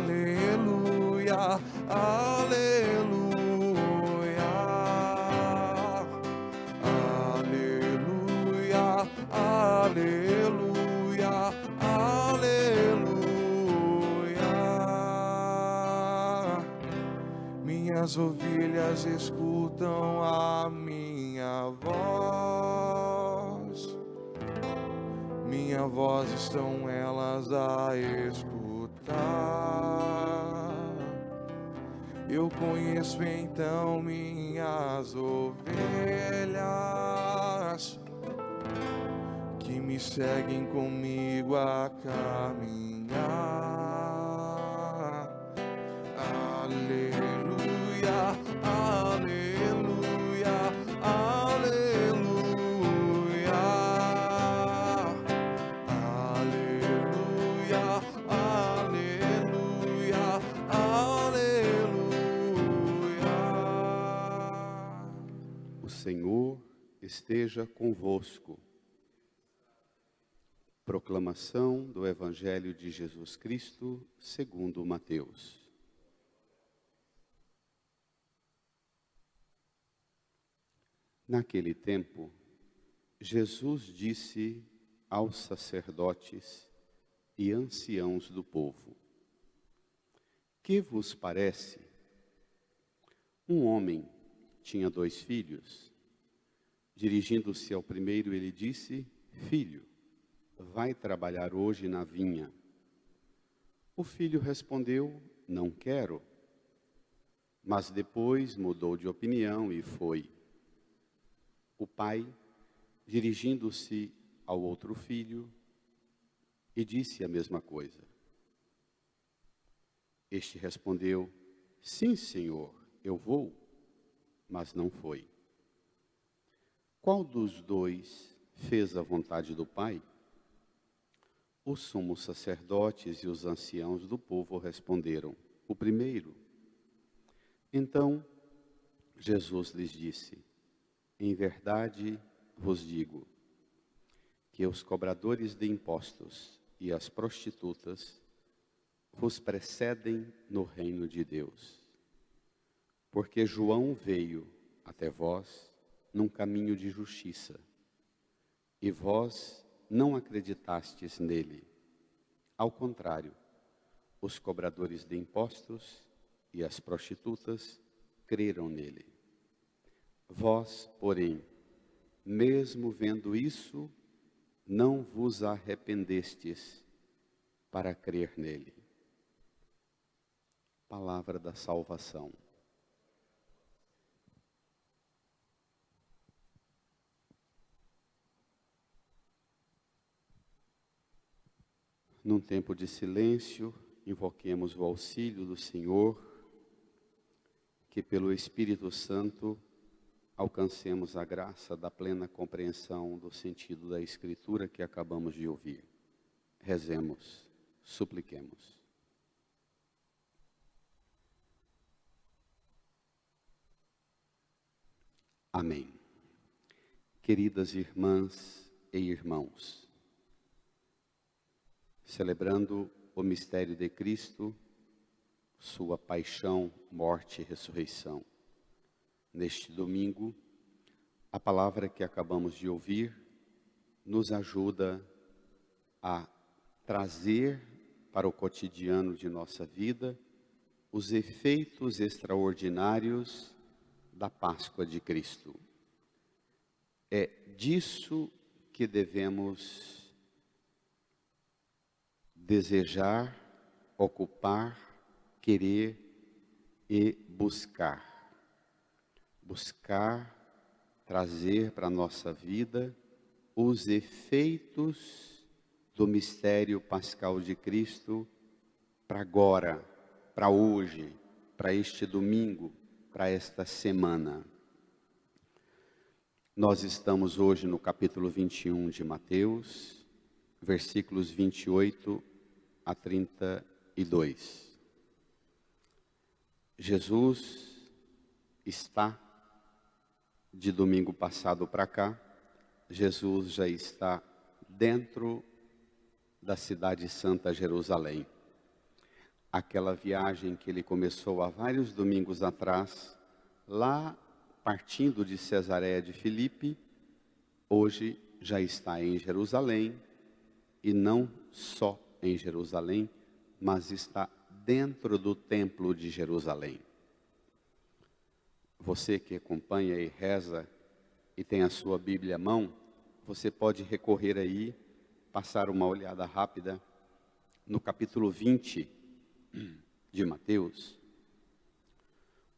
aleluia, aleluia, aleluia, aleluia, aleluia. Minhas ovelhas escutam a minha voz, minha voz estão elas a escutar. Eu conheço então minhas ovelhas, que me seguem comigo a caminhar. Aleluia, aleluia, aleluia, aleluia, aleluia, aleluia. O Senhor esteja convosco. Proclamação do Evangelho de Jesus Cristo segundo Mateus. Naquele tempo, Jesus disse aos sacerdotes e anciãos do povo: Que vos parece? Um homem tinha 2 filhos. Dirigindo-se ao primeiro, ele disse: Filho, vai trabalhar hoje na vinha. O filho respondeu: Não quero. Mas depois mudou de opinião e foi. O pai, dirigindo-se ao outro filho, e disse a mesma coisa. Este respondeu: Sim, senhor, eu vou. Mas não foi. Qual dos 2 fez a vontade do pai? Os sumos sacerdotes e os anciãos do povo responderam: O primeiro. Então Jesus lhes disse: Em verdade vos digo que os cobradores de impostos e as prostitutas vos precedem no reino de Deus. Porque João veio até vós num caminho de justiça, e vós não acreditastes nele. Ao contrário, os cobradores de impostos e as prostitutas creram nele. Vós, porém, mesmo vendo isso, não vos arrependestes para crer nele. Palavra da salvação. Num tempo de silêncio, invoquemos o auxílio do Senhor, que pelo Espírito Santo alcancemos a graça da plena compreensão do sentido da Escritura que acabamos de ouvir. Rezemos, supliquemos. Amém. Queridas irmãs e irmãos, celebrando o mistério de Cristo, sua paixão, morte e ressurreição. Neste domingo, a palavra que acabamos de ouvir nos ajuda a trazer para o cotidiano de nossa vida os efeitos extraordinários da Páscoa de Cristo. É disso que devemos desejar, ocupar, querer e buscar. Buscar trazer para a nossa vida os efeitos do mistério pascal de Cristo para agora, para hoje, para este domingo, para esta semana. Nós estamos hoje no capítulo 21 de Mateus, versículos 28 a 32. Jesus está, de domingo passado para cá, Jesus já está dentro da cidade santa Jerusalém. aquela viagem que ele começou há vários domingos atrás, lá partindo de Cesareia de Filipe, hoje já está em Jerusalém, e não só em Jerusalém, mas está dentro do templo de Jerusalém. Você que acompanha e reza e tem a sua Bíblia à mão, você pode recorrer aí, passar uma olhada rápida no capítulo 20 de Mateus,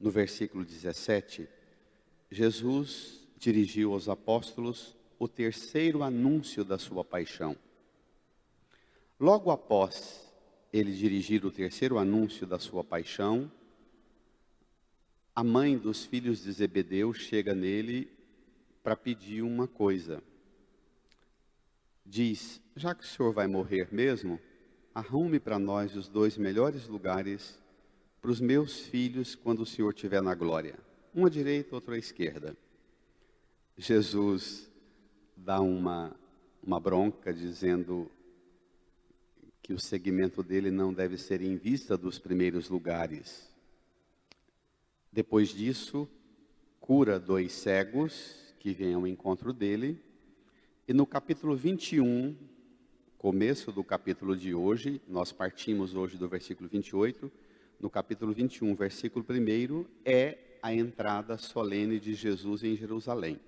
no versículo 17, Jesus dirigiu aos apóstolos o terceiro anúncio da sua paixão. Logo após ele dirigir o terceiro anúncio da sua paixão, a mãe dos filhos de Zebedeu chega nele para pedir uma coisa. Diz: já que o senhor vai morrer mesmo, arrume para nós os 2 melhores lugares para os meus filhos quando o senhor estiver na glória. Um à direita, outro à esquerda. Jesus dá uma bronca dizendo que o segmento dele não deve ser em vista dos primeiros lugares. Depois disso, cura 2 cegos que vêm ao encontro dele. E no capítulo 21, começo do capítulo de hoje, nós partimos hoje do versículo 28, no capítulo 21, versículo 1, é a entrada solene de Jesus em Jerusalém.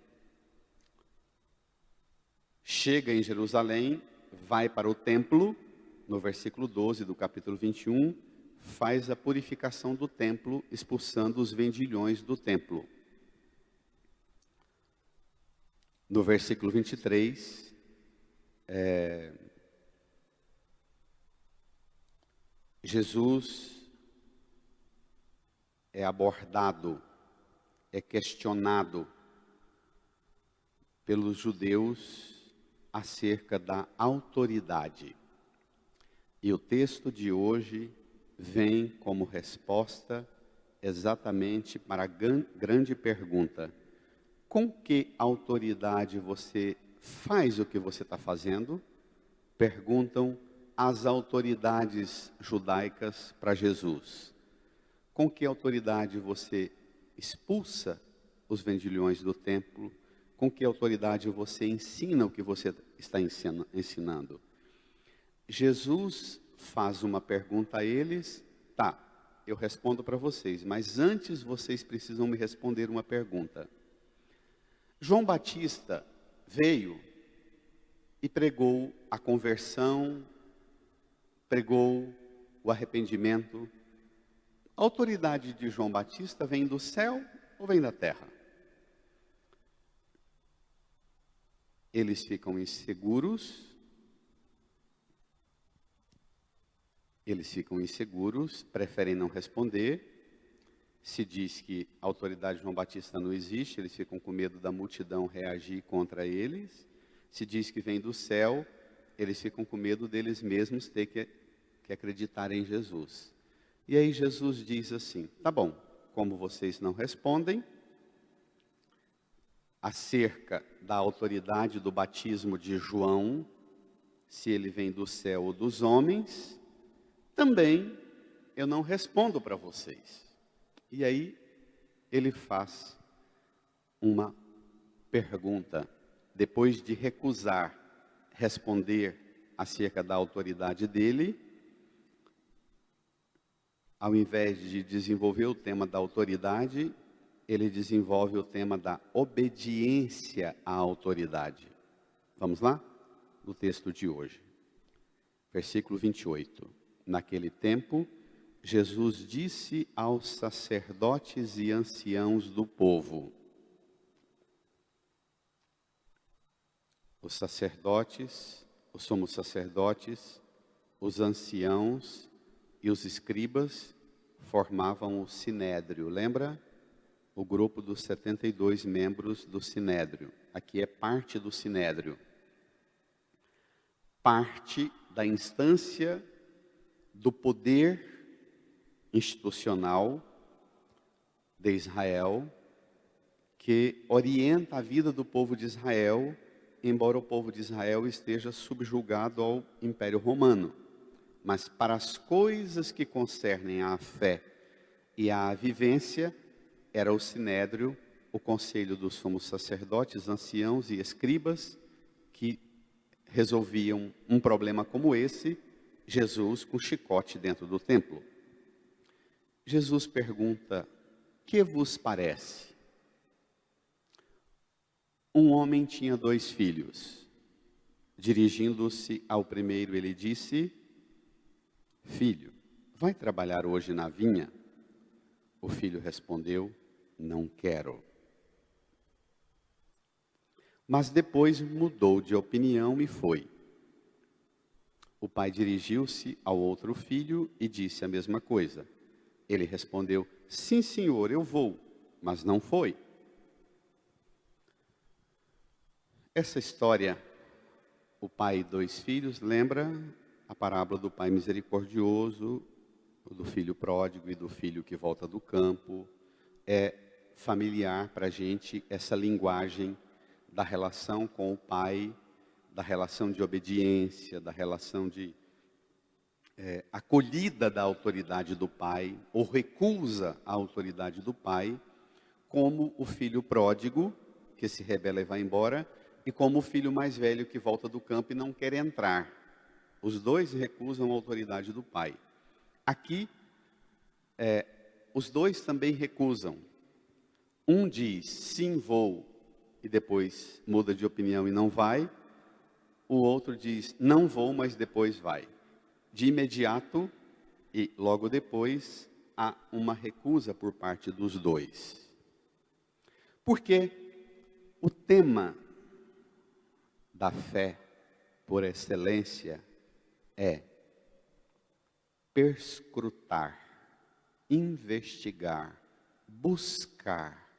Chega em Jerusalém, vai para o templo, no versículo 12 do capítulo 21, faz a purificação do templo, expulsando os vendilhões do templo. No versículo 23, Jesus é abordado, é questionado pelos judeus acerca da autoridade. E o texto de hoje vem como resposta exatamente para a grande pergunta: com que autoridade você faz o que você está fazendo? Perguntam as autoridades judaicas para Jesus. Com que autoridade você expulsa os vendilhões do templo? Com que autoridade você ensina o que você está ensinando? Jesus faz uma pergunta a eles, tá, eu respondo para vocês, mas antes vocês precisam me responder uma pergunta. João Batista veio e pregou a conversão, pregou o arrependimento. A autoridade de João Batista vem do céu ou vem da terra? Eles ficam inseguros. Preferem não responder. Se diz que a autoridade de João Batista não existe, eles ficam com medo da multidão reagir contra eles. Se diz que vem do céu, eles ficam com medo deles mesmos ter que acreditar em Jesus. E aí Jesus diz assim: tá bom, como vocês não respondem acerca da autoridade do batismo de João, se ele vem do céu ou dos homens, também eu não respondo para vocês. E aí ele faz uma pergunta, depois de recusar responder acerca da autoridade dele. Ao invés de desenvolver o tema da autoridade, ele desenvolve o tema da obediência à autoridade. Vamos lá? No texto de hoje. Versículo 28. Naquele tempo, Jesus disse aos sacerdotes e anciãos do povo. Os sacerdotes, os sumos sacerdotes, os anciãos e os escribas formavam o sinédrio. Lembra? O grupo dos 72 membros do sinédrio. Aqui é parte do sinédrio. Parte da instância do poder institucional de Israel, que orienta a vida do povo de Israel, embora o povo de Israel esteja subjugado ao Império Romano. mas para as coisas que concernem à fé e à vivência, era o sinédrio, o conselho dos sumos sacerdotes, anciãos e escribas, que resolviam um problema como esse, Jesus com chicote dentro do templo. Jesus pergunta: que vos parece? Um homem tinha 2 filhos. Dirigindo-se ao primeiro, ele disse: filho, vai trabalhar hoje na vinha? O filho respondeu: não quero. Mas depois mudou de opinião e foi. O pai dirigiu-se ao outro filho e disse a mesma coisa. Ele respondeu: sim, senhor, eu vou, mas não foi. Essa história, o pai e 2 filhos, lembra a parábola do pai misericordioso, do filho pródigo e do filho que volta do campo. É familiar para a gente essa linguagem da relação com o pai, da relação de obediência, da relação de acolhida da autoridade do pai, ou recusa a autoridade do pai, como o filho pródigo, que se rebela e vai embora, e como o filho mais velho que volta do campo e não quer entrar. Os 2 recusam a autoridade do pai. Aqui, os 2 também recusam. Um diz, sim, vou, e depois muda de opinião e não vai. O outro diz, não vou, mas depois vai. De imediato, e logo depois, há uma recusa por parte dos 2. Porque o tema da fé, por excelência, é perscrutar, investigar, buscar,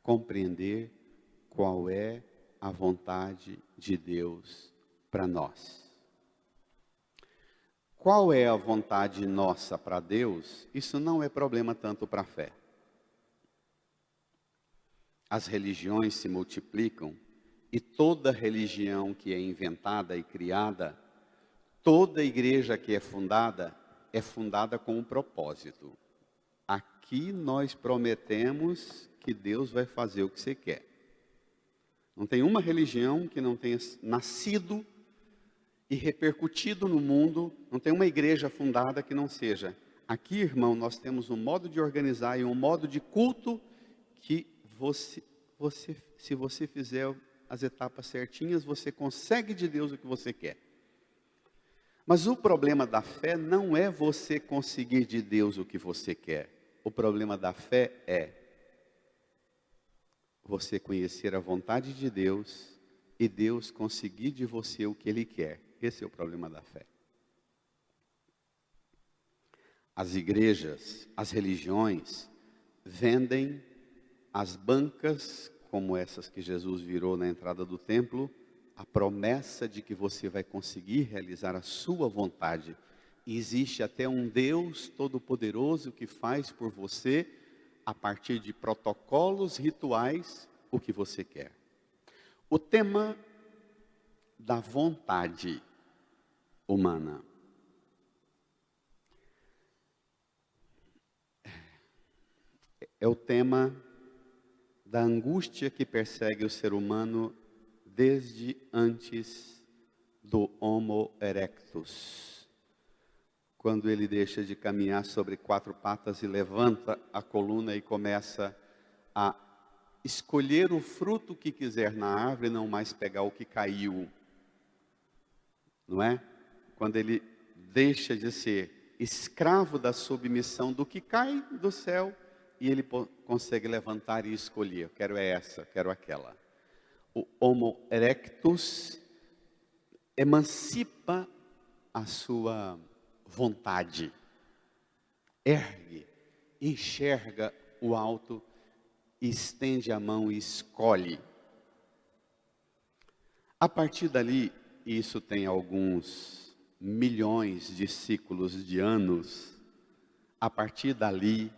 compreender qual é a vontade de Deus para nós. Qual é a vontade nossa para Deus? Isso não é problema tanto para a fé. As religiões se multiplicam e toda religião que é inventada e criada, toda igreja que é fundada com um propósito. Aqui nós prometemos que Deus vai fazer o que você quer. Não tem uma religião que não tenha nascido e repercutido no mundo, não tem uma igreja fundada que não seja. Aqui, irmão, nós temos um modo de organizar e um modo de culto que se você fizer as etapas certinhas, você consegue de Deus o que você quer. Mas o problema da fé não é você conseguir de Deus o que você quer. O problema da fé é você conhecer a vontade de Deus e Deus conseguir de você o que Ele quer. Esse é o problema da fé. As igrejas, as religiões, vendem as bancas, como essas que Jesus virou na entrada do templo, a promessa de que você vai conseguir realizar a sua vontade. E existe até um Deus todo-poderoso que faz por você, a partir de protocolos rituais, o que você quer. O tema da vontade humana. É o tema da angústia que persegue o ser humano desde antes do Homo erectus. Quando ele deixa de caminhar sobre 4 patas e levanta a coluna e começa a escolher o fruto que quiser na árvore, não mais pegar o que caiu. Não é? Quando ele deixa de ser escravo da submissão do que cai do céu, e ele consegue levantar e escolher. Eu quero essa, quero aquela. O Homo erectus emancipa a sua vontade. Ergue, enxerga o alto, estende a mão e escolhe. A partir dali, isso tem alguns milhões de ciclos de anos, a partir dali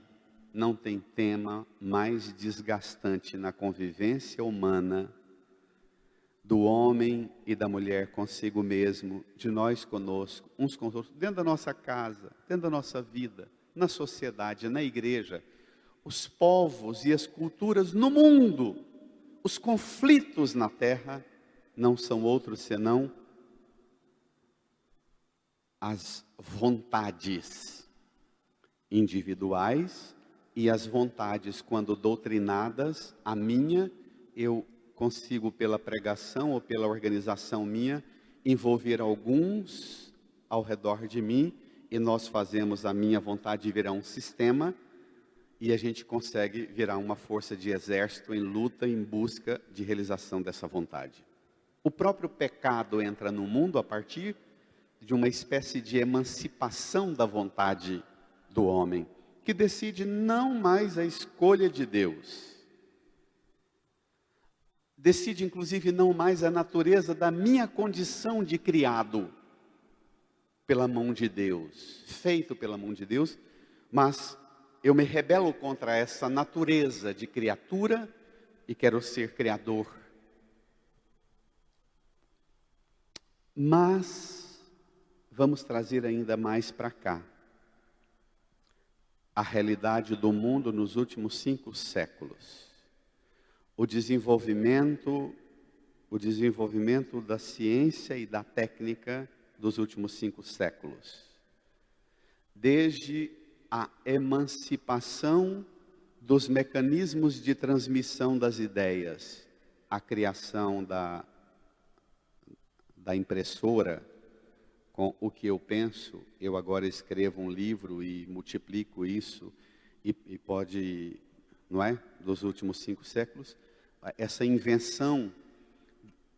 não tem tema mais desgastante na convivência humana do homem e da mulher consigo mesmo, de nós conosco, uns com os outros, dentro da nossa casa, dentro da nossa vida, na sociedade, na igreja, os povos e as culturas no mundo, os conflitos na terra, não são outros senão as vontades individuais e as vontades, quando doutrinadas, a minha, eu consigo pela pregação ou pela organização minha, envolver alguns ao redor de mim, e nós fazemos a minha vontade virar um sistema, e a gente consegue virar uma força de exército em luta, em busca de realização dessa vontade. O próprio pecado entra no mundo a partir de uma espécie de emancipação da vontade do homem, que decide não mais a escolha de Deus. Decide, inclusive, não mais a natureza da minha condição de criado pela mão de Deus, feito pela mão de Deus, mas eu me rebelo contra essa natureza de criatura e quero ser criador. Mas vamos trazer ainda mais para cá a realidade do mundo nos últimos 5 séculos. O desenvolvimento da ciência e da técnica dos últimos 5 séculos. Desde a emancipação dos mecanismos de transmissão das ideias, a criação da impressora, com o que eu penso, eu agora escrevo um livro e multiplico isso, e pode, não é? Dos últimos 5 séculos, essa invenção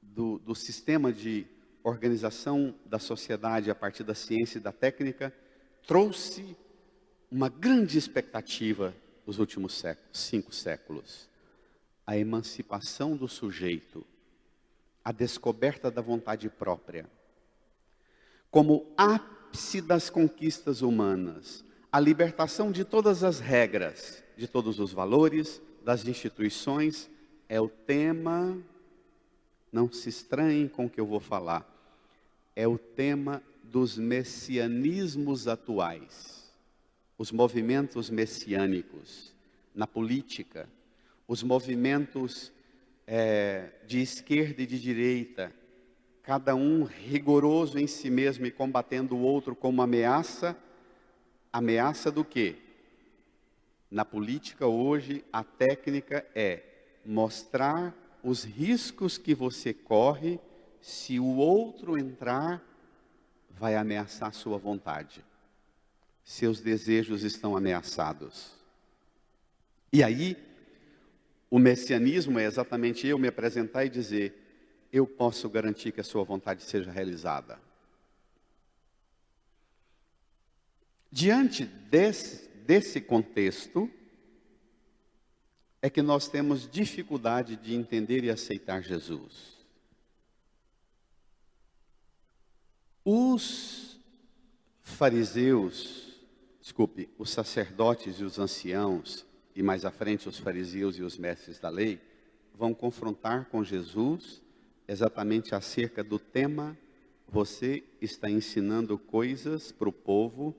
do sistema de organização da sociedade a partir da ciência e da técnica, trouxe uma grande expectativa dos últimos 5 séculos. A emancipação do sujeito, a descoberta da vontade própria, como ápice das conquistas humanas, a libertação de todas as regras, de todos os valores, das instituições, é o tema, não se estranhem com o que eu vou falar, é o tema dos messianismos atuais, os movimentos messiânicos na política, os movimentos de esquerda e de direita, cada um rigoroso em si mesmo e combatendo o outro como ameaça. Ameaça do quê? Na política hoje, a técnica é mostrar os riscos que você corre se o outro entrar, vai ameaçar sua vontade. Seus desejos estão ameaçados. E aí, o messianismo é exatamente eu me apresentar e dizer: eu posso garantir que a sua vontade seja realizada. Diante desse contexto, é que nós temos dificuldade de entender e aceitar Jesus. Os sacerdotes e os anciãos, e mais à frente os fariseus e os mestres da lei, vão confrontar com Jesus exatamente acerca do tema: você está ensinando coisas para o povo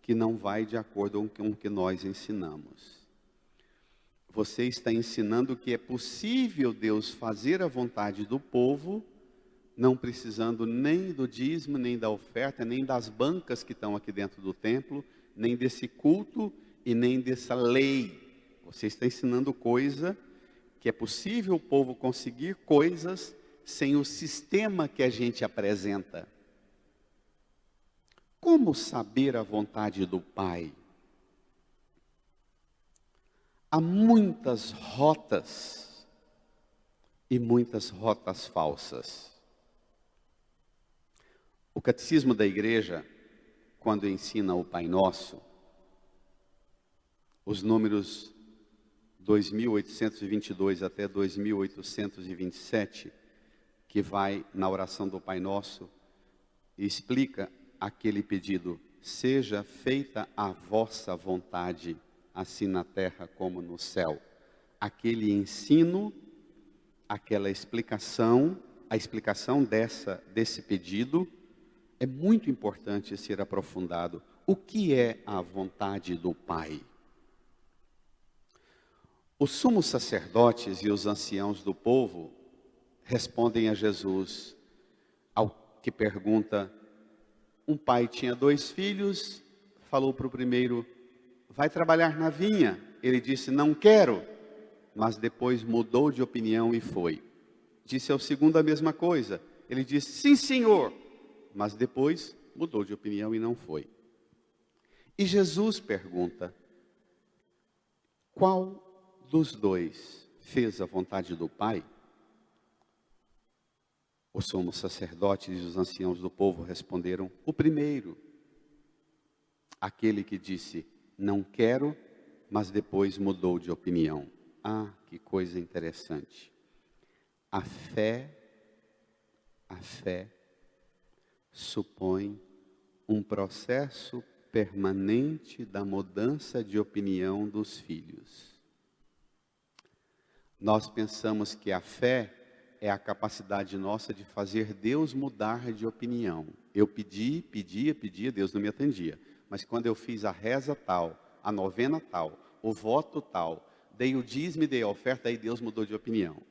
que não vai de acordo com o que nós ensinamos. Você está ensinando que é possível Deus fazer a vontade do povo, não precisando nem do dízimo, nem da oferta, nem das bancas que estão aqui dentro do templo, nem desse culto e nem dessa lei. Você está ensinando coisa que é possível o povo conseguir coisas sem o sistema que a gente apresenta. Como saber a vontade do Pai? Há muitas rotas e muitas rotas falsas. O catecismo da igreja, quando ensina o Pai Nosso, os números 2822 até 2827, que vai na oração do Pai Nosso, e explica aquele pedido: seja feita a vossa vontade, assim na terra como no céu. Aquele ensino, aquela explicação a explicação desse pedido é muito importante ser aprofundado. O que é a vontade do Pai? Os sumos sacerdotes e os anciãos do povo respondem a Jesus, ao que pergunta: um pai tinha 2 filhos, falou para o primeiro: vai trabalhar na vinha. Ele disse: não quero, mas depois mudou de opinião e foi. Disse ao segundo a mesma coisa. Ele disse: sim, senhor, mas depois mudou de opinião e não foi. E Jesus pergunta: qual dos 2 fez a vontade do Pai? Os sumos sacerdotes e os anciãos do povo responderam: o primeiro. Aquele que disse: não quero, mas depois mudou de opinião. Ah, que coisa interessante. A fé supõe um processo permanente da mudança de opinião dos filhos. Nós pensamos que a fé é a capacidade nossa de fazer Deus mudar de opinião. Eu pedia, Deus não me atendia. Mas quando eu fiz a reza tal, a novena tal, o voto tal, dei o dízimo e dei a oferta, aí Deus mudou de opinião.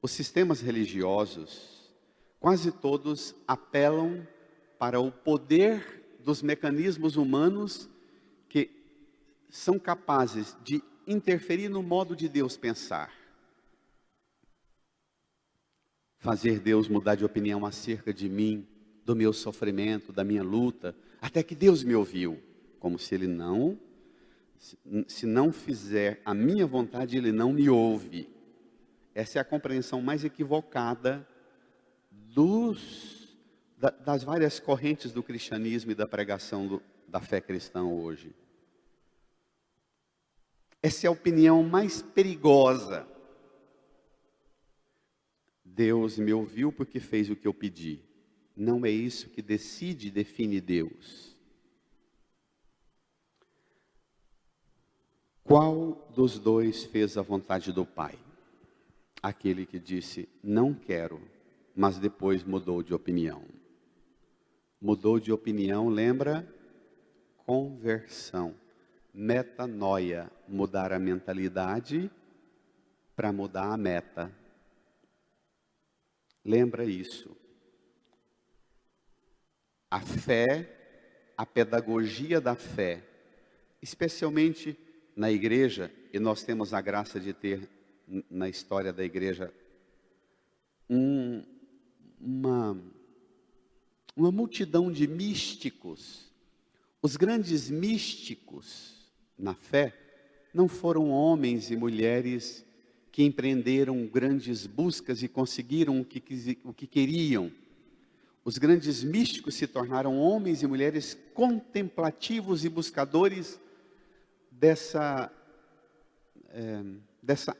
Os sistemas religiosos, quase todos apelam para o poder dos mecanismos humanos que são capazes de interferir no modo de Deus pensar. Fazer Deus mudar de opinião acerca de mim, do meu sofrimento, da minha luta, até que Deus me ouviu, como se se não fizer a minha vontade, Ele não me ouve. Essa é a compreensão mais equivocada das várias correntes do cristianismo e da pregação da fé cristã hoje. Essa é a opinião mais perigosa. Deus me ouviu porque fez o que eu pedi. Não é isso que decide e define Deus. Qual dos 2 fez a vontade do Pai? Aquele que disse: não quero, mas depois mudou de opinião. Mudou de opinião, lembra? Conversão. Metanoia, mudar a mentalidade para mudar a meta. Lembra isso. A fé, a pedagogia da fé, especialmente na igreja, e nós temos a graça de ter na história da igreja uma multidão de místicos. Os grandes místicos na fé não foram homens e mulheres que empreenderam grandes buscas e conseguiram o que queriam. Os grandes místicos se tornaram homens e mulheres contemplativos e buscadores dessa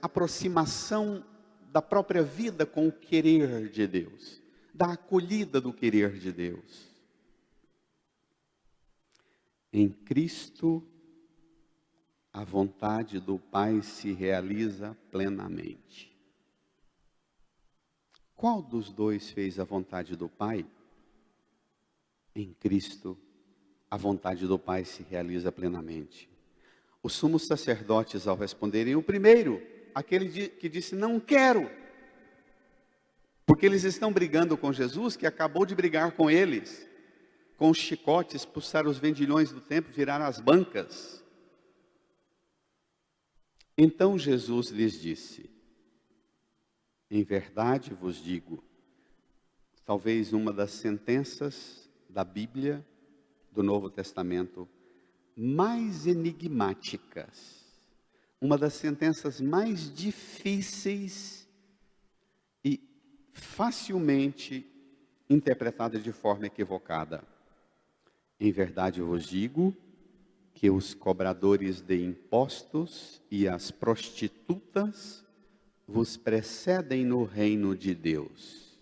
aproximação da própria vida com o querer de Deus, da acolhida do querer de Deus. Em Cristo, a vontade do Pai se realiza plenamente. Qual dos 2 fez a vontade do Pai? Em Cristo, a vontade do Pai se realiza plenamente. Os sumos sacerdotes, ao responderem: o primeiro, aquele que disse: não quero, porque eles estão brigando com Jesus, que acabou de brigar com eles, com os chicotes, expulsar os vendilhões do templo, virar as bancas. Então Jesus lhes disse: em verdade vos digo, talvez uma das sentenças da Bíblia, do Novo Testamento, mais enigmáticas, uma das sentenças mais difíceis e facilmente interpretada de forma equivocada. Em verdade vos digo que os cobradores de impostos e as prostitutas vos precedem no reino de Deus.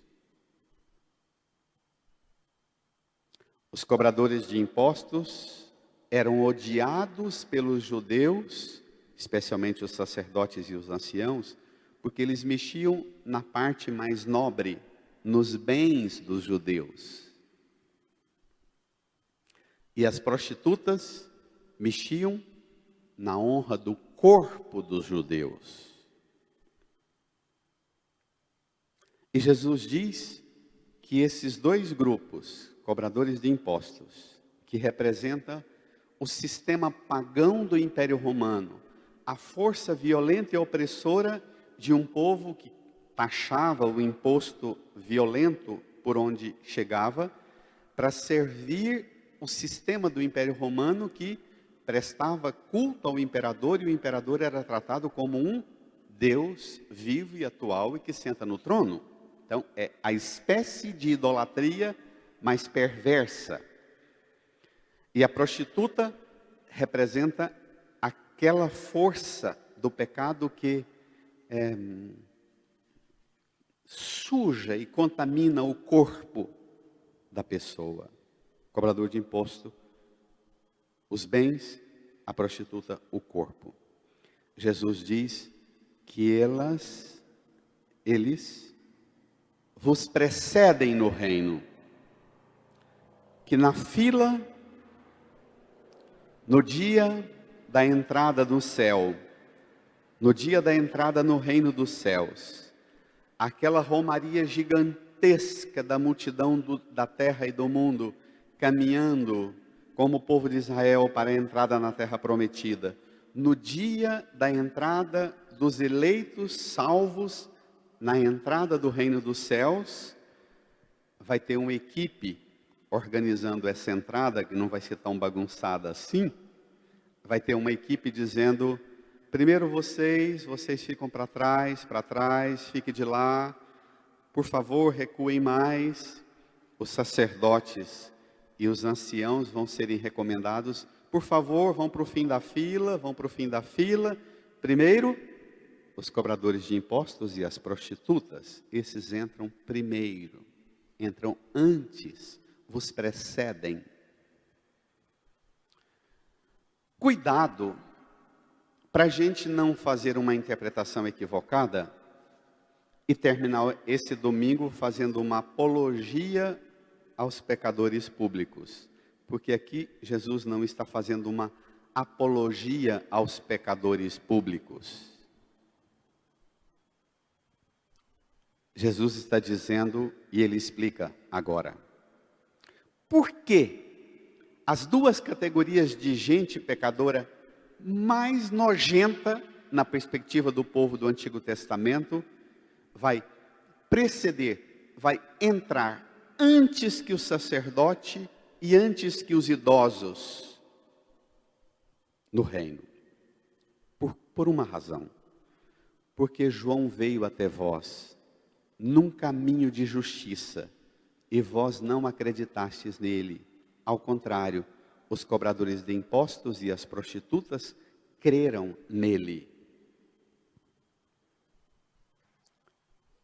Os cobradores de impostos eram odiados pelos judeus, especialmente os sacerdotes e os anciãos, porque eles mexiam na parte mais nobre, nos bens dos judeus. E as prostitutas mexiam na honra do corpo dos judeus. E Jesus diz que esses dois grupos, cobradores de impostos, que representam o sistema pagão do Império Romano, a força violenta e opressora de um povo que taxava o imposto violento por onde chegava, para servir o sistema do Império Romano que prestava culto ao imperador, e o imperador era tratado como um Deus vivo e atual e que senta no trono. Então, é a espécie de idolatria mais perversa. E a prostituta representa aquela força do pecado que suja e contamina o corpo da pessoa. Cobrador de imposto, os bens, a prostituta, o corpo. Jesus diz que eles vos precedem no reino, que na fila, no dia da entrada no céu, no dia da entrada no reino dos céus, aquela romaria gigantesca da multidão da terra e do mundo, caminhando como o povo de Israel para a entrada na terra prometida, no dia da entrada dos eleitos salvos, na entrada do reino dos céus, vai ter uma equipe organizando essa entrada, que não vai ser tão bagunçada assim. Vai ter uma equipe dizendo: primeiro vocês ficam para trás, fiquem de lá, por favor, recuem mais. Os sacerdotes e os anciãos vão serem recomendados: por favor, vão para o fim da fila. Primeiro, os cobradores de impostos e as prostitutas, esses entram primeiro, entram antes, vos precedem. Cuidado para a gente não fazer uma interpretação equivocada e terminar esse domingo fazendo uma apologia aos pecadores públicos. Porque aqui Jesus não está fazendo uma apologia aos pecadores públicos. Jesus está dizendo, e ele explica agora, por que as duas categorias de gente pecadora mais nojenta, na perspectiva do povo do Antigo Testamento, vai preceder, vai entrar antes que o sacerdote e antes que os idosos no reino. Por uma razão. Porque João veio até vós num caminho de justiça, e vós não acreditastes nele. Ao contrário, os cobradores de impostos e as prostitutas creram nele.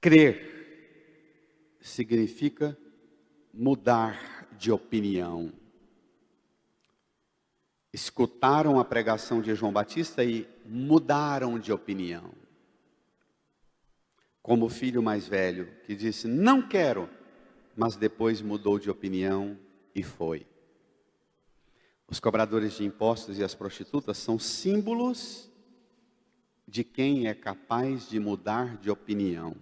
Crer significa mudar de opinião. Escutaram a pregação de João Batista e mudaram de opinião. Como o filho mais velho, que disse, não quero, mas depois mudou de opinião e foi. Os cobradores de impostos e as prostitutas são símbolos de quem é capaz de mudar de opinião.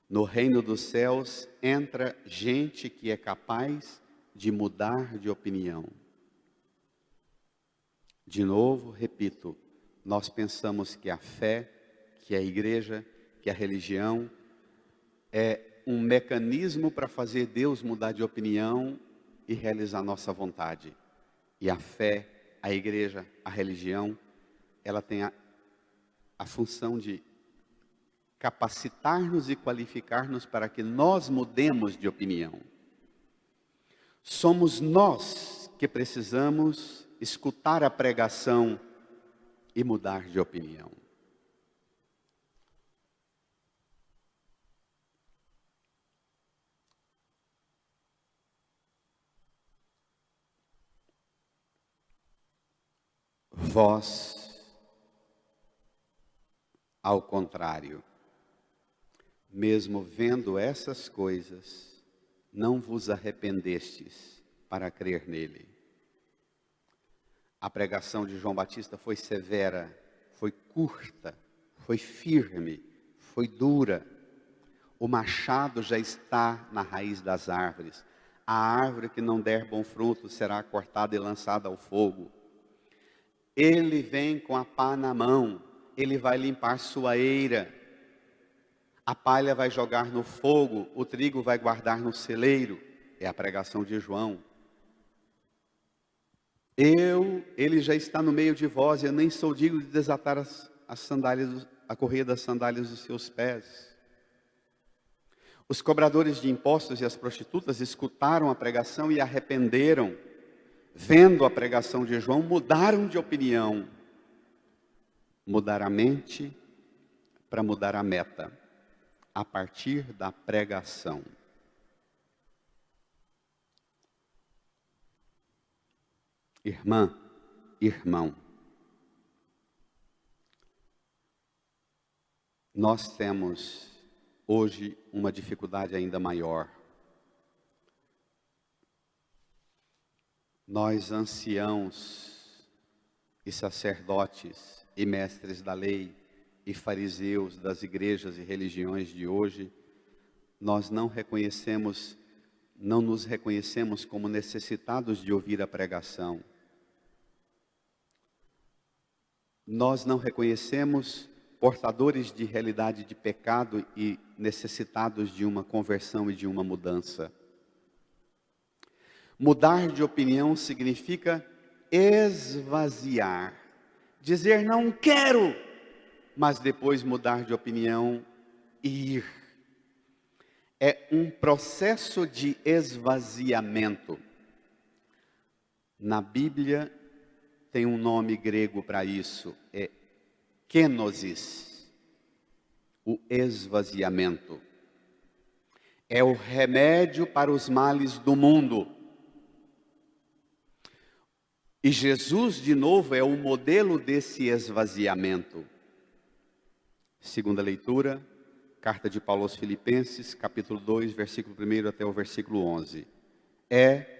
No reino dos céus entra gente que é capaz de mudar de opinião. De novo, repito, nós pensamos que a fé, que a igreja, que a religião é um mecanismo para fazer Deus mudar de opinião e realizar nossa vontade. E a fé, a igreja, a religião, ela tem a função de capacitar-nos e qualificar-nos para que nós mudemos de opinião. Somos nós que precisamos escutar a pregação e mudar de opinião. Vós, ao contrário, mesmo vendo essas coisas, não vos arrependestes para crer nele. A pregação de João Batista foi severa, foi curta, foi firme, foi dura. O machado já está na raiz das árvores. A árvore que não der bom fruto será cortada e lançada ao fogo. Ele vem com a pá na mão, ele vai limpar sua eira. A palha vai jogar no fogo, o trigo vai guardar no celeiro. É a pregação de João. Ele já está no meio de vós, eu nem sou digno de desatar as sandálias, a correia das sandálias dos seus pés. Os cobradores de impostos e as prostitutas escutaram a pregação e arrependeram. Vendo a pregação de João, mudaram de opinião. Mudar a mente para mudar a meta, a partir da pregação. Irmã, irmão, nós temos hoje uma dificuldade ainda maior. Nós, anciãos e sacerdotes e mestres da lei e fariseus das igrejas e religiões de hoje, nós não nos reconhecemos como necessitados de ouvir a pregação. Nós não reconhecemos portadores de realidade de pecado e necessitados de uma conversão e de uma mudança. Mudar de opinião significa esvaziar, dizer não quero, mas depois mudar de opinião e ir. É um processo de esvaziamento. Na Bíblia tem um nome grego para isso, é kenosis, o esvaziamento. É o remédio para os males do mundo. E Jesus, de novo, é o modelo desse esvaziamento. Segunda leitura, carta de Paulo aos Filipenses, capítulo 2, versículo 1 até o versículo 11. É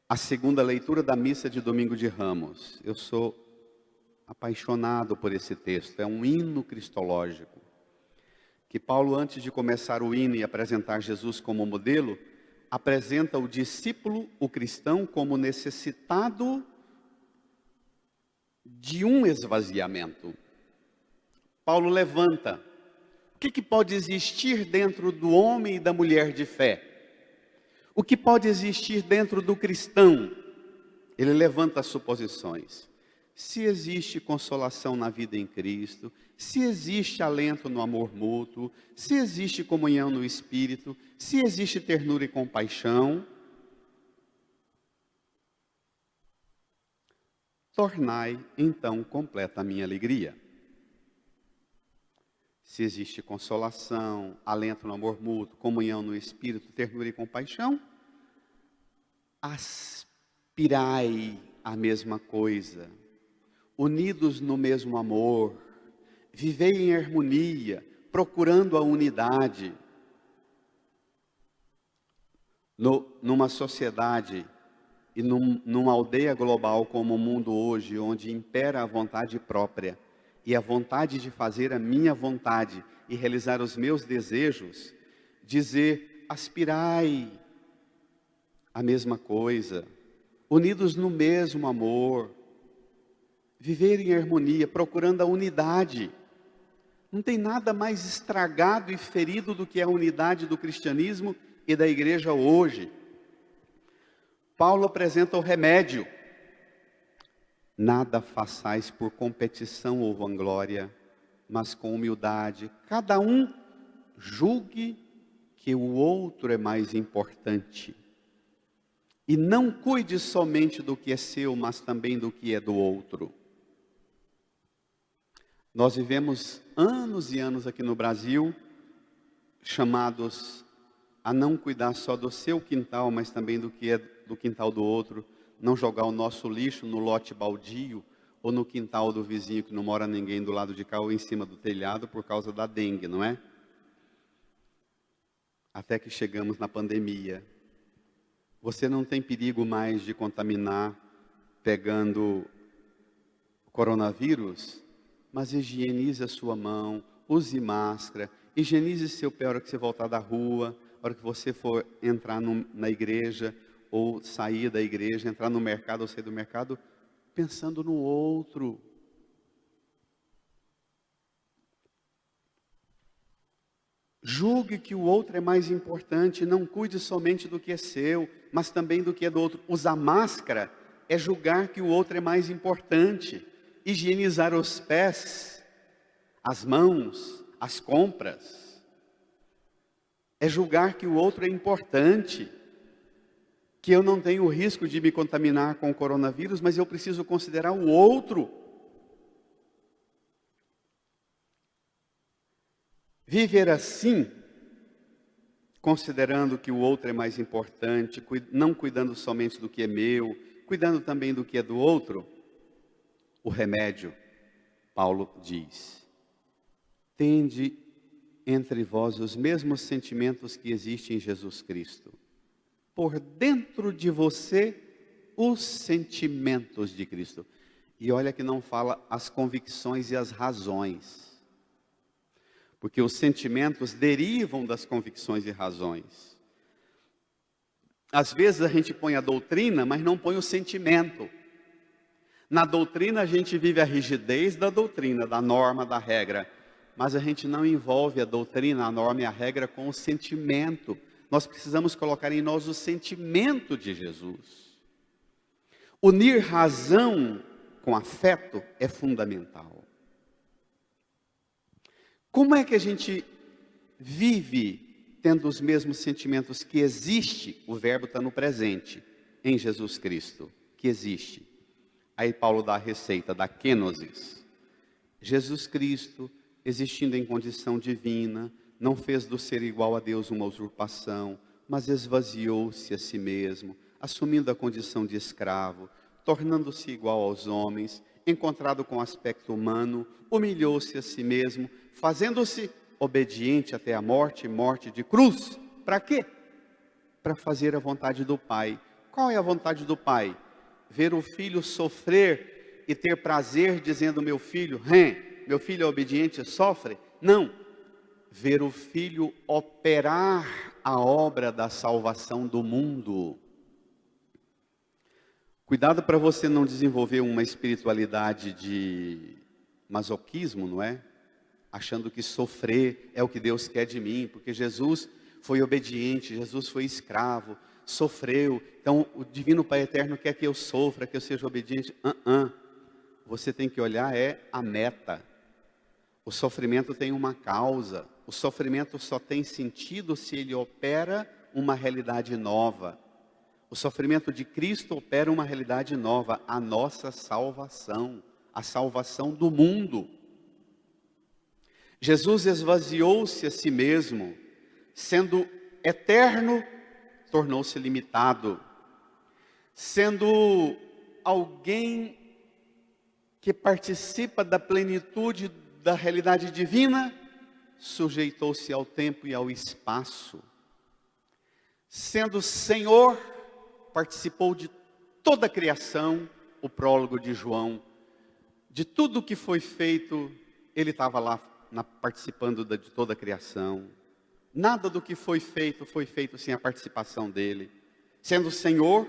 a segunda leitura da missa de Domingo de Ramos. Eu sou apaixonado por esse texto, é um hino cristológico. Que Paulo, antes de começar o hino e apresentar Jesus como modelo, apresenta o discípulo, o cristão, como necessitado de um esvaziamento. Paulo levanta. O que pode existir dentro do homem e da mulher de fé? O que pode existir dentro do cristão? Ele levanta as suposições. Se existe consolação na vida em Cristo, se existe alento no amor mútuo, se existe comunhão no Espírito, se existe ternura e compaixão, tornai então completa a minha alegria. Se existe consolação, alento no amor mútuo, comunhão no Espírito, ternura e compaixão, aspirai a mesma coisa, unidos no mesmo amor, vivei em harmonia, procurando a unidade. Numa sociedade e numa aldeia global como o mundo hoje, onde impera a vontade própria e a vontade de fazer a minha vontade e realizar os meus desejos, dizer, aspirai a mesma coisa, unidos no mesmo amor, viver em harmonia, procurando a unidade. Não tem nada mais estragado e ferido do que a unidade do cristianismo e da igreja hoje. Paulo apresenta o remédio. Nada façais por competição ou vanglória, mas com humildade. Cada um julgue que o outro é mais importante. E não cuide somente do que é seu, mas também do que é do outro. Nós vivemos anos e anos aqui no Brasil, chamados a não cuidar só do seu quintal, mas também do que é do quintal do outro, não jogar o nosso lixo no lote baldio, ou no quintal do vizinho que não mora ninguém do lado de cá, ou em cima do telhado, por causa da dengue, não é? até que chegamos na pandemia. Você não tem perigo mais de contaminar pegando coronavírus, mas higienize a sua mão, use máscara, higienize seu pé a hora que você voltar da rua, a hora que você for entrar na igreja, ou sair da igreja, entrar no mercado ou sair do mercado, pensando no outro. Julgue que o outro é mais importante, não cuide somente do que é seu, mas também do que é do outro. Usar máscara é julgar que o outro é mais importante. Higienizar os pés, as mãos, as compras, é julgar que o outro é importante, que eu não tenho o risco de me contaminar com o coronavírus, mas eu preciso considerar o outro. Viver assim, considerando que o outro é mais importante, não cuidando somente do que é meu, cuidando também do que é do outro, o remédio, Paulo diz, tende entre vós os mesmos sentimentos que existem em Jesus Cristo. Por dentro de você, os sentimentos de Cristo. E olha que não fala as convicções e as razões. Porque os sentimentos derivam das convicções e razões. Às vezes a gente põe a doutrina, mas não põe o sentimento. Na doutrina a gente vive a rigidez da doutrina, da norma, da regra. Mas a gente não envolve a doutrina, a norma e a regra com o sentimento. Nós precisamos colocar em nós o sentimento de Jesus. Unir razão com afeto é fundamental. Como é que a gente vive tendo os mesmos sentimentos que existe? O verbo está no presente, em Jesus Cristo, que existe. Aí Paulo dá a receita da kenosis. Jesus Cristo, existindo em condição divina, não fez do ser igual a Deus uma usurpação, mas esvaziou-se a si mesmo, assumindo a condição de escravo, tornando-se igual aos homens, encontrado com aspecto humano, humilhou-se a si mesmo, fazendo-se obediente até a morte, morte de cruz. Para quê? Para fazer a vontade do Pai. Qual é a vontade do Pai? Ver o filho sofrer e ter prazer dizendo, meu filho é obediente e sofre? Não. Ver o filho operar a obra da salvação do mundo. Cuidado para você não desenvolver uma espiritualidade de masoquismo, não é? Achando que sofrer é o que Deus quer de mim, porque Jesus foi obediente, Jesus foi escravo, sofreu, então o Divino Pai Eterno quer que eu sofra, que eu seja obediente. Você tem que olhar a meta. O sofrimento tem uma causa, o sofrimento só tem sentido se ele opera uma realidade nova. O sofrimento de Cristo opera uma realidade nova, a nossa salvação, a salvação do mundo. Jesus esvaziou-se a si mesmo, sendo eterno, tornou-se limitado. Sendo alguém que participa da plenitude da realidade divina, sujeitou-se ao tempo e ao espaço. Sendo Senhor, participou de toda a criação, o prólogo de João, de tudo que foi feito, ele estava lá participando de toda a criação. Nada do que foi feito sem a participação dele. Sendo Senhor,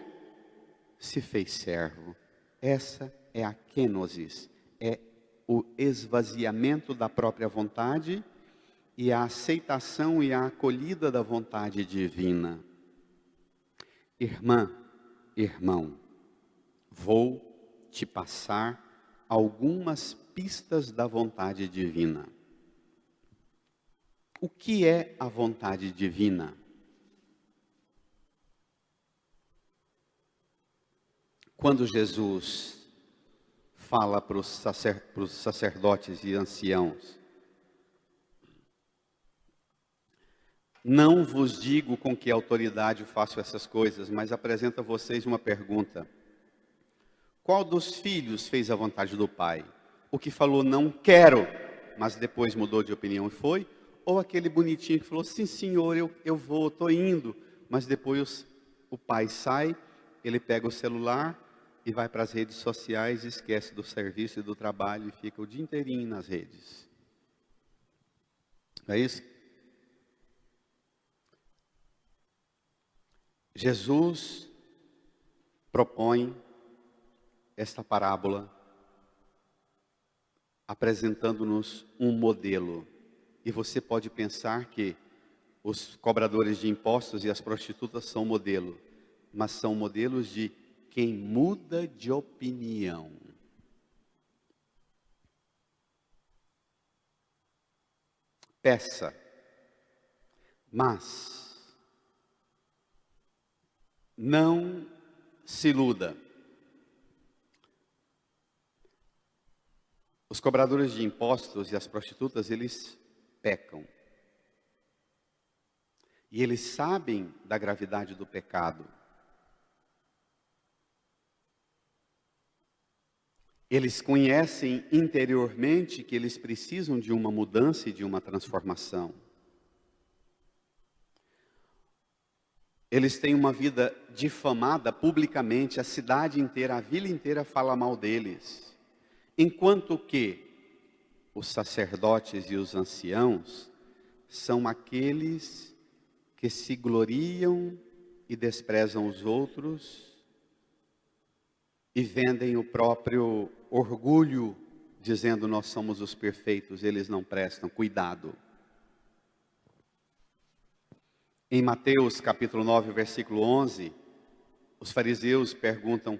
se fez servo. Essa é a kenosis, é o esvaziamento da própria vontade e a aceitação e a acolhida da vontade divina. Irmã, irmão, vou te passar algumas pistas da vontade divina. O que é a vontade divina? Quando Jesus fala para os sacerdotes e anciãos, não vos digo com que autoridade faço essas coisas, mas apresento a vocês uma pergunta. Qual dos filhos fez a vontade do Pai? O que falou não quero, mas depois mudou de opinião e foi? ou aquele bonitinho que falou, sim senhor, eu vou, estou indo, mas depois o pai sai, ele pega o celular e vai para as redes sociais, esquece do serviço e do trabalho e fica o dia inteirinho nas redes. Não é isso? Jesus propõe esta parábola apresentando-nos um modelo. E você pode pensar que os cobradores de impostos e as prostitutas são modelo, mas são modelos de quem muda de opinião. Peça, mas não se iluda. Os cobradores de impostos e as prostitutas, eles pecam. E eles sabem da gravidade do pecado. Eles conhecem interiormente que eles precisam de uma mudança e de uma transformação. Eles têm uma vida difamada publicamente, a cidade inteira, a vila inteira fala mal deles. Enquanto que os sacerdotes e os anciãos são aqueles que se gloriam e desprezam os outros e vendem o próprio orgulho, dizendo nós somos os perfeitos, eles não prestam, cuidado. Em Mateus capítulo 9, versículo 11, os fariseus perguntam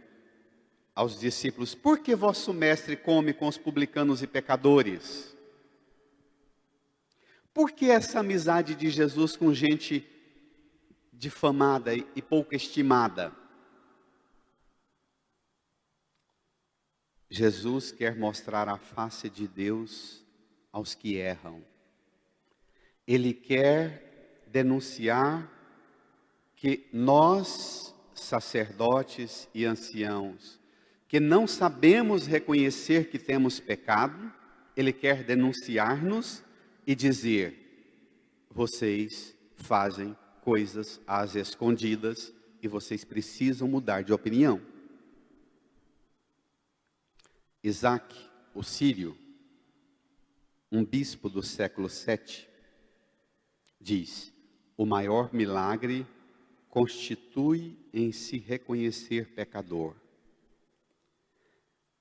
aos discípulos, por que vosso mestre come com os publicanos e pecadores? Por que essa amizade de Jesus com gente difamada e pouco estimada? Jesus quer mostrar a face de Deus aos que erram. Ele quer denunciar que nós, sacerdotes e anciãos, que não sabemos reconhecer que temos pecado, Ele quer denunciar-nos e dizer, vocês fazem coisas às escondidas e vocês precisam mudar de opinião. Isaac, o sírio, um bispo do século VII, diz, o maior milagre constitui em se reconhecer pecador.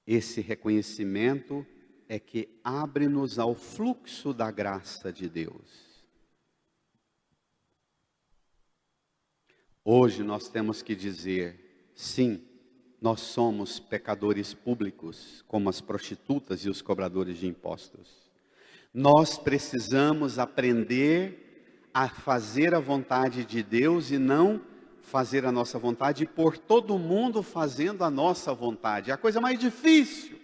Esse reconhecimento é que abre-nos ao fluxo da graça de Deus. Hoje nós temos que dizer, sim, nós somos pecadores públicos, como as prostitutas e os cobradores de impostos. Nós precisamos aprender a fazer a vontade de Deus e não fazer a nossa vontade e pôr todo mundo fazendo a nossa vontade. É a coisa mais difícil.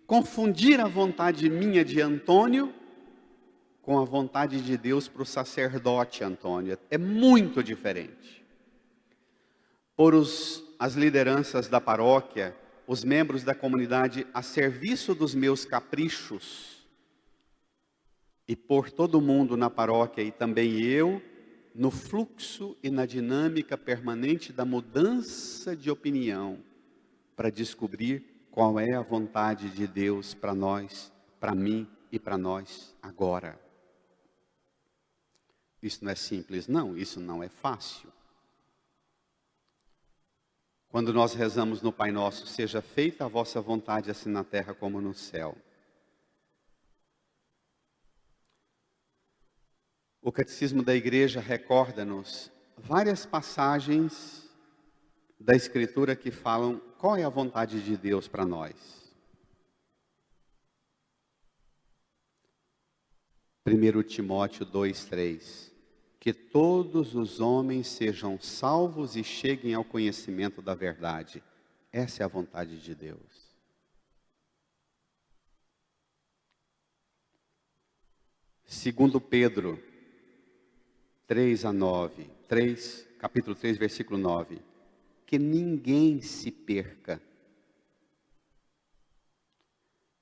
Confundir a vontade minha de Antônio com a vontade de Deus para o sacerdote Antônio. É muito diferente. Pôr as lideranças da paróquia, os membros da comunidade a serviço dos meus caprichos e pôr todo mundo na paróquia e também eu no fluxo e na dinâmica permanente da mudança de opinião para descobrir qual é a vontade de Deus para nós, para mim e para nós agora. Isso não é simples, não, isso não é fácil. Quando nós rezamos no Pai Nosso, seja feita a vossa vontade assim na terra como no céu. O Catecismo da Igreja recorda-nos várias passagens da Escritura que falam qual é a vontade de Deus para nós. 1 Timóteo 2:3. Que todos os homens sejam salvos e cheguem ao conhecimento da verdade. Essa é a vontade de Deus. Segundo Pedro 3:9, capítulo 3, versículo 9. Que ninguém se perca.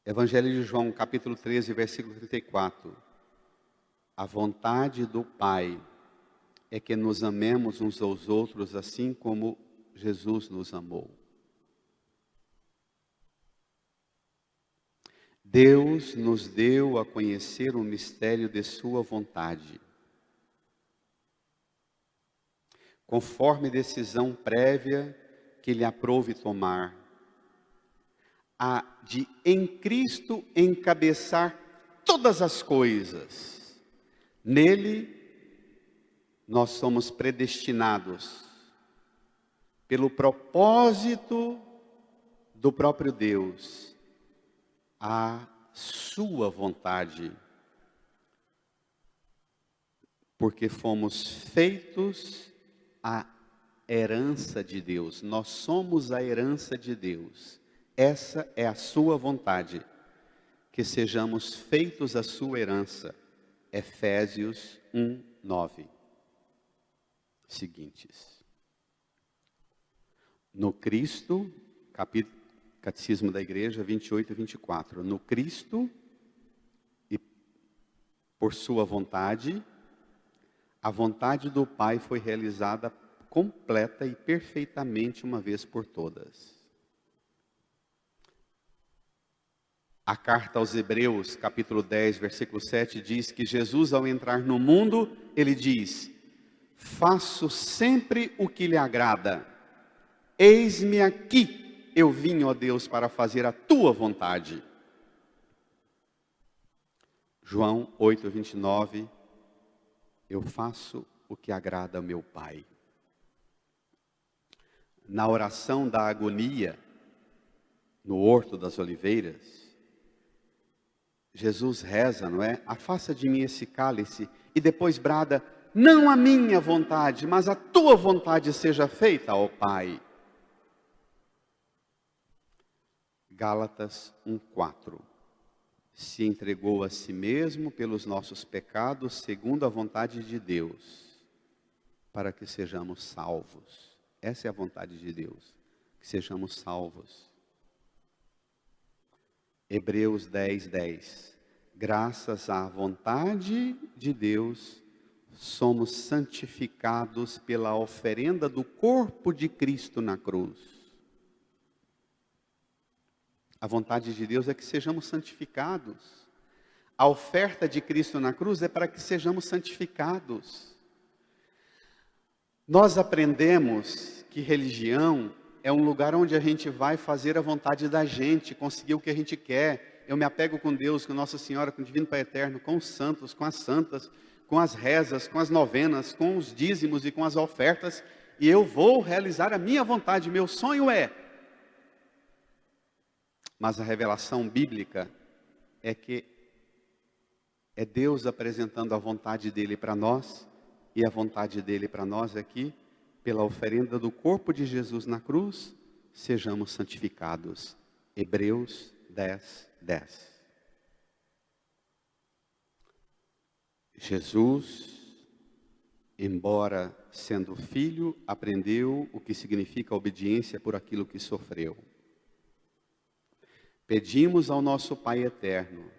Evangelho de João, capítulo 13, versículo 34. A vontade do Pai é que nos amemos uns aos outros assim como Jesus nos amou. Deus nos deu a conhecer o mistério de sua vontade, conforme decisão prévia que lhe aprouve tomar, a de em Cristo encabeçar todas as coisas. Nele nós somos predestinados pelo propósito do próprio Deus à sua vontade, porque fomos feitos a herança de Deus. Nós somos a herança de Deus. Essa é a sua vontade, que sejamos feitos a sua herança. Efésios 1:9. Seguintes. No Cristo, Catecismo da Igreja 28 e 24. No Cristo e por sua vontade, a vontade do Pai foi realizada completa e perfeitamente uma vez por todas. A carta aos Hebreus, capítulo 10, versículo 7, diz que Jesus, ao entrar no mundo, ele diz: faço sempre o que lhe agrada. Eis-me aqui, eu vim, ó Deus, para fazer a tua vontade. João 8, 29, eu faço o que agrada ao meu Pai. Na oração da agonia, no Horto das Oliveiras, Jesus reza, não é? Afasta de mim esse cálice, e depois brada: não a minha vontade, mas a tua vontade seja feita, ó Pai. Gálatas 1:4. Se entregou a si mesmo pelos nossos pecados, segundo a vontade de Deus, para que sejamos salvos. Essa é a vontade de Deus, que sejamos salvos. Hebreus 10:10. Graças à vontade de Deus, somos santificados pela oferenda do corpo de Cristo na cruz. A vontade de Deus é que sejamos santificados. A oferta de Cristo na cruz é para que sejamos santificados. Nós aprendemos que religião é um lugar onde a gente vai fazer a vontade da gente, conseguir o que a gente quer. Eu me apego com Deus, com Nossa Senhora, com o Divino Pai Eterno, com os santos, com as santas, com as rezas, com as novenas, com os dízimos e com as ofertas, e eu vou realizar a minha vontade. Meu sonho é. Mas a revelação bíblica é que é Deus apresentando a vontade dele para nós, e a vontade dele para nós é que, pela oferenda do corpo de Jesus na cruz, sejamos santificados. Hebreus 10:10. Jesus, embora sendo filho, aprendeu o que significa obediência por aquilo que sofreu. Pedimos ao nosso Pai eterno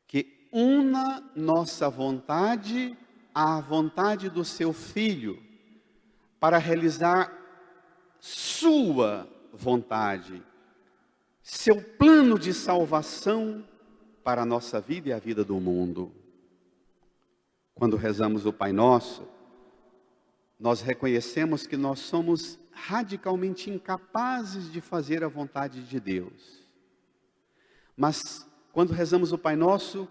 que una nossa vontade à vontade do seu Filho, para realizar sua vontade, seu plano de salvação para a nossa vida e a vida do mundo. Quando rezamos o Pai Nosso, nós reconhecemos que nós somos radicalmente incapazes de fazer a vontade de Deus. Mas quando rezamos o Pai Nosso,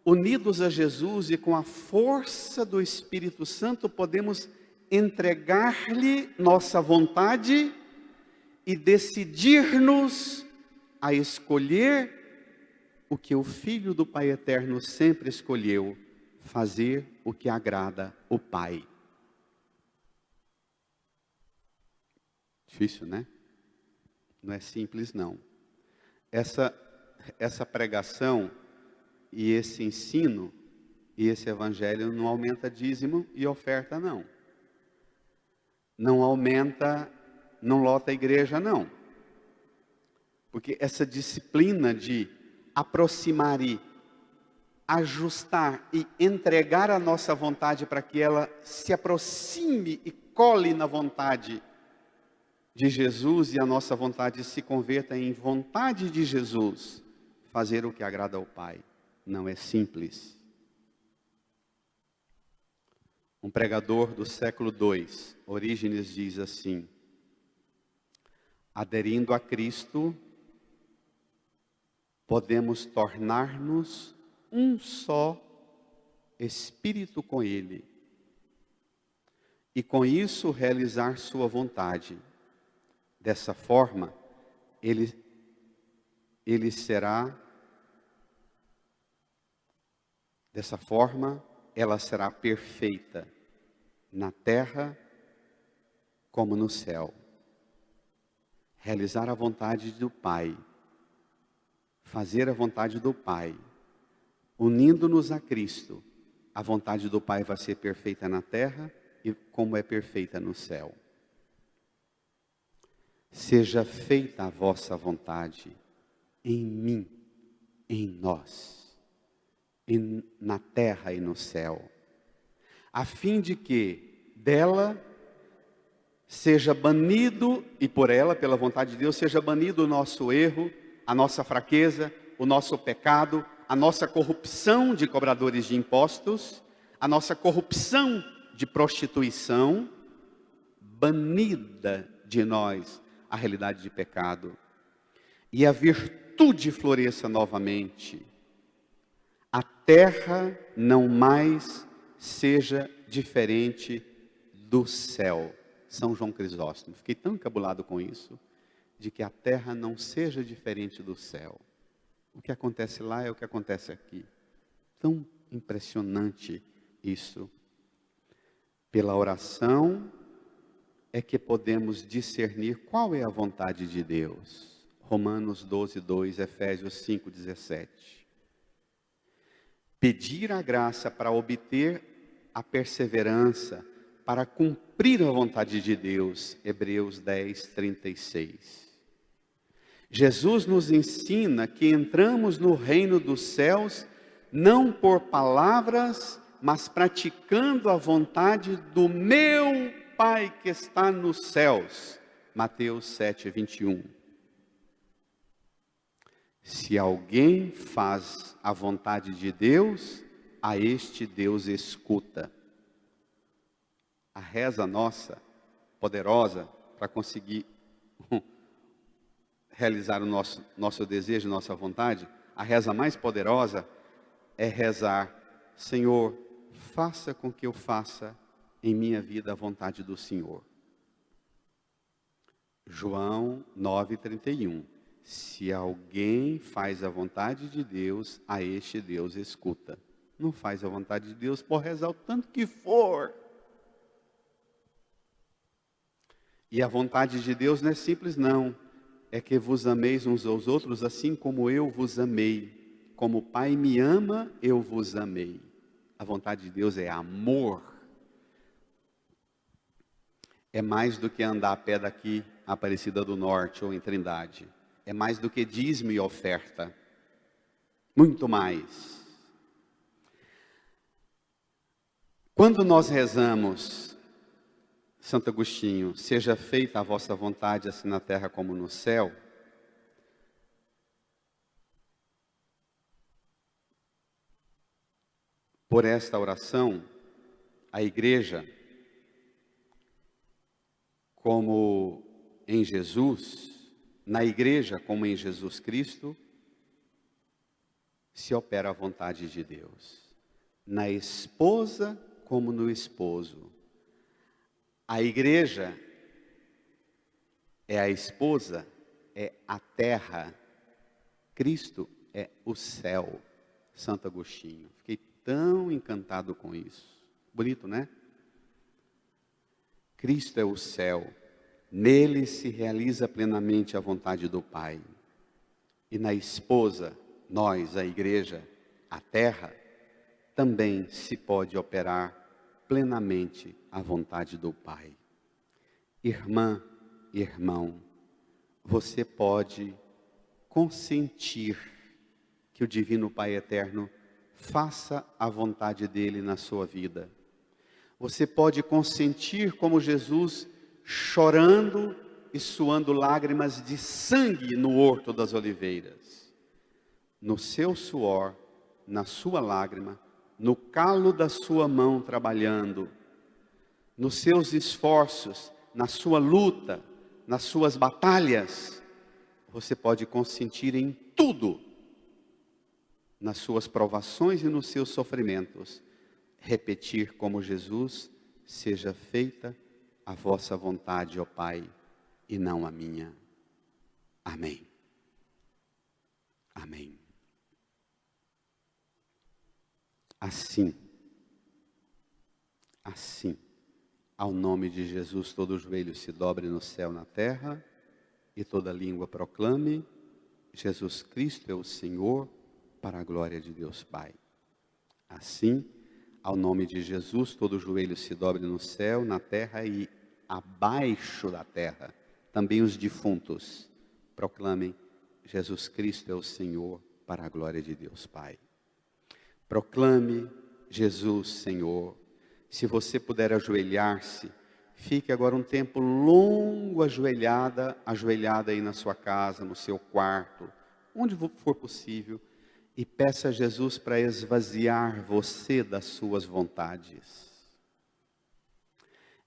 unidos a Jesus e com a força do Espírito Santo, podemos entregar-lhe nossa vontade e decidir-nos a escolher o que o Filho do Pai Eterno sempre escolheu: fazer o que agrada o Pai. Difícil, né? Não é simples, não. Essa pregação e esse ensino e esse evangelho não aumenta dízimo e oferta, não. Não aumenta, não lota a igreja, não. Porque essa disciplina de aproximar ajustar e entregar a nossa vontade para que ela se aproxime e cole na vontade de Jesus e a nossa vontade se converta em vontade de Jesus, fazer o que agrada ao Pai. Não é simples. Um pregador do século II, Orígenes, diz assim: aderindo a Cristo, podemos tornar-nos um só Espírito com Ele, e com isso realizar sua vontade. Dessa forma, ela será perfeita na terra como no céu. Realizar a vontade do Pai, fazer a vontade do Pai, unindo-nos a Cristo, a vontade do Pai vai ser perfeita na terra e como é perfeita no céu. Seja feita a vossa vontade em mim, em nós, na terra e no céu, a fim de que dela seja banido, e por ela, pela vontade de Deus, seja banido o nosso erro, a nossa fraqueza, o nosso pecado, a nossa corrupção de cobradores de impostos, a nossa corrupção de prostituição, banida de nós a realidade de pecado, e a virtude floresça novamente, a terra não mais seja diferente do céu. São João Crisóstomo. Fiquei tão encabulado com isso, de que a terra não seja diferente do céu. O que acontece lá é o que acontece aqui. Tão impressionante isso. Pela oração é que podemos discernir qual é a vontade de Deus. Romanos 12:2, Efésios 5:17. Pedir a graça para obter a perseverança, para cumprir a vontade de Deus. Hebreus 10:36. Jesus nos ensina que entramos no reino dos céus não por palavras, mas praticando a vontade do meu Pai que está nos céus. Mateus 7:21. Se alguém faz a vontade de Deus, a este Deus escuta. A reza nossa, poderosa, para conseguir realizar o nosso desejo, nossa vontade, a reza mais poderosa é rezar: Senhor, faça com que eu faça em minha vida a vontade do Senhor. João 9:31. Se alguém faz a vontade de Deus, a este Deus escuta. Não faz a vontade de Deus, pode rezar o tanto que for. E a vontade de Deus não é simples, não. É que vos ameis uns aos outros, assim como eu vos amei. Como o Pai me ama, eu vos amei. A vontade de Deus é amor. É mais do que andar a pé daqui, a Aparecida do Norte ou em Trindade. É mais do que dízimo e oferta. Muito mais. Quando nós rezamos, Santo Agostinho, seja feita a vossa vontade, assim na terra como no céu, por esta oração, a igreja, como em Jesus, na igreja como em Jesus Cristo, se opera a vontade de Deus. Na esposa como no esposo. A igreja é a esposa, é a terra. Cristo é o céu. Santo Agostinho. Fiquei tão encantado com isso. Bonito, né? Cristo é o céu. Nele se realiza plenamente a vontade do Pai. E na esposa, nós, a igreja, a terra, também se pode operar plenamente a vontade do Pai. Irmã, irmão, você pode consentir que o Divino Pai Eterno faça a vontade dele na sua vida. Você pode consentir como Jesus, chorando e suando lágrimas de sangue no Horto das Oliveiras. No seu suor, na sua lágrima, no calo da sua mão trabalhando, nos seus esforços, na sua luta, nas suas batalhas, você pode consentir em tudo, nas suas provações e nos seus sofrimentos, repetir como Jesus: seja feita a vossa vontade, ó Pai, e não a minha. Amém. Amém. Assim, ao nome de Jesus, todo joelho se dobre no céu, na terra, e toda língua proclame: Jesus Cristo é o Senhor, para a glória de Deus Pai. Assim, ao nome de Jesus, todo joelho se dobre no céu, na terra e abaixo da terra. Também os defuntos proclamem: Jesus Cristo é o Senhor, para a glória de Deus Pai. Proclame Jesus Senhor. Se você puder ajoelhar-se, fique agora um tempo longo ajoelhada aí na sua casa, no seu quarto, onde for possível, e peça a Jesus para esvaziar você das suas vontades.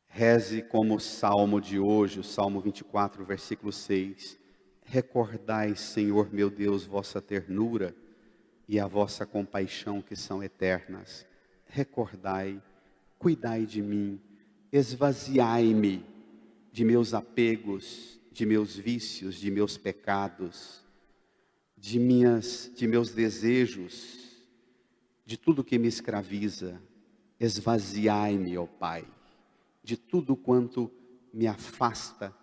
Reze como o salmo de hoje, o Salmo 24, versículo 6. Recordai, Senhor meu Deus, vossa ternura e a vossa compaixão que são eternas. Recordai, cuidai de mim, esvaziai-me de meus apegos, de meus vícios, de meus pecados, de meus desejos, de tudo que me escraviza. Esvaziai-me, ó Pai, de tudo quanto me afasta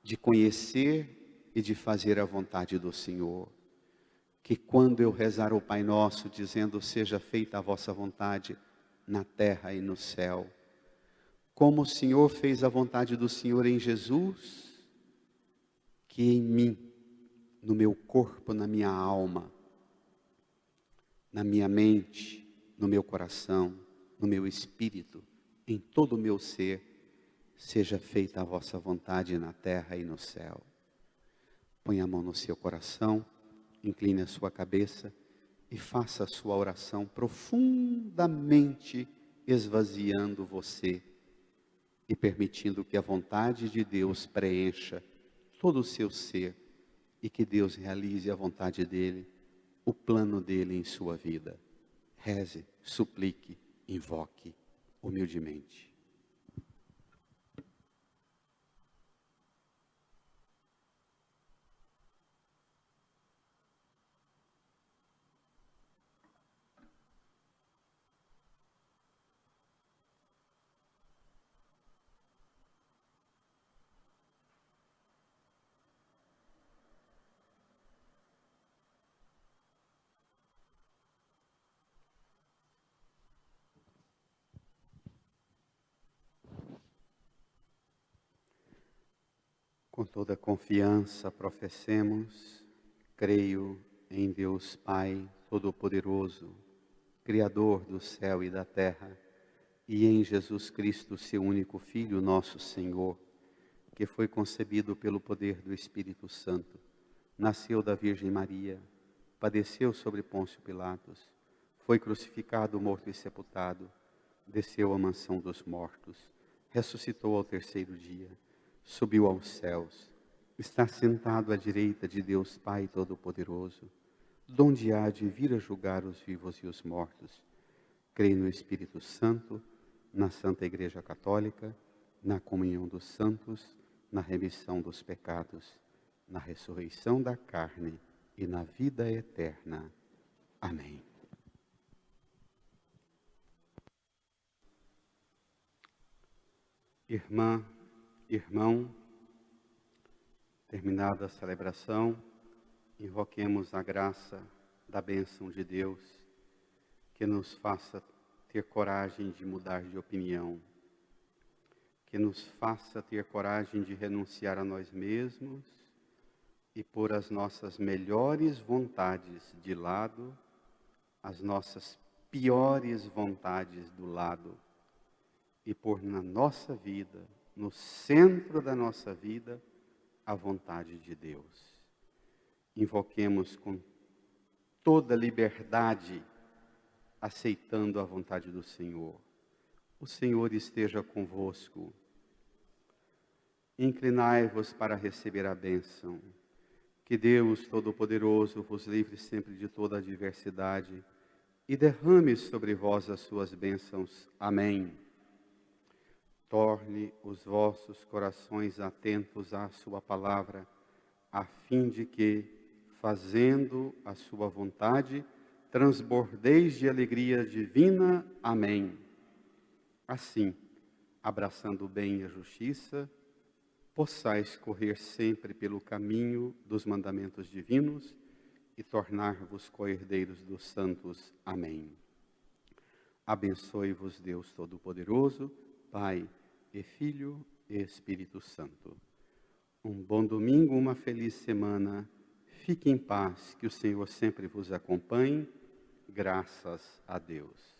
de conhecer e de fazer a vontade do Senhor. Que quando eu rezar o Pai Nosso, dizendo: seja feita a vossa vontade na terra e no céu, como o Senhor fez a vontade do Senhor em Jesus, que em mim, no meu corpo, na minha alma, na minha mente, no meu coração, no meu espírito, em todo o meu ser, seja feita a vossa vontade na terra e no céu. Põe a mão no seu coração, incline a sua cabeça e faça a sua oração profundamente esvaziando você e permitindo que a vontade de Deus preencha todo o seu ser e que Deus realize a vontade dele, o plano dele em sua vida. Reze, suplique, invoque humildemente. Com toda confiança professemos: creio em Deus Pai Todo-Poderoso, Criador do céu e da terra, e em Jesus Cristo, seu único Filho, nosso Senhor, que foi concebido pelo poder do Espírito Santo, nasceu da Virgem Maria, padeceu sobre Pôncio Pilatos, foi crucificado, morto e sepultado, desceu à mansão dos mortos, ressuscitou ao terceiro dia, subiu aos céus, está sentado à direita de Deus Pai Todo-Poderoso, donde há de vir a julgar os vivos e os mortos. Creio no Espírito Santo, na Santa Igreja Católica, na comunhão dos santos, na remissão dos pecados, na ressurreição da carne e na vida eterna. Amém. Irmã, irmão, terminada a celebração, invoquemos a graça da bênção de Deus, que nos faça ter coragem de mudar de opinião, que nos faça ter coragem de renunciar a nós mesmos e pôr as nossas melhores vontades de lado as nossas piores vontades do lado e pôr na nossa vida, no centro da nossa vida, a vontade de Deus. Invoquemos com toda liberdade, aceitando a vontade do Senhor. O Senhor esteja convosco. Inclinai-vos para receber a bênção. Que Deus Todo-Poderoso vos livre sempre de toda adversidade e derrame sobre vós as suas bênçãos. Amém. Torne os vossos corações atentos à sua palavra, a fim de que, fazendo a sua vontade, transbordeis de alegria divina. Amém. Assim, abraçando o bem e a justiça, possais correr sempre pelo caminho dos mandamentos divinos e tornar-vos co-herdeiros dos santos. Amém. Abençoe-vos Deus Todo-Poderoso, Pai e Filho e Espírito Santo. Um bom domingo, uma feliz semana. Fique em paz, que o Senhor sempre vos acompanhe. Graças a Deus.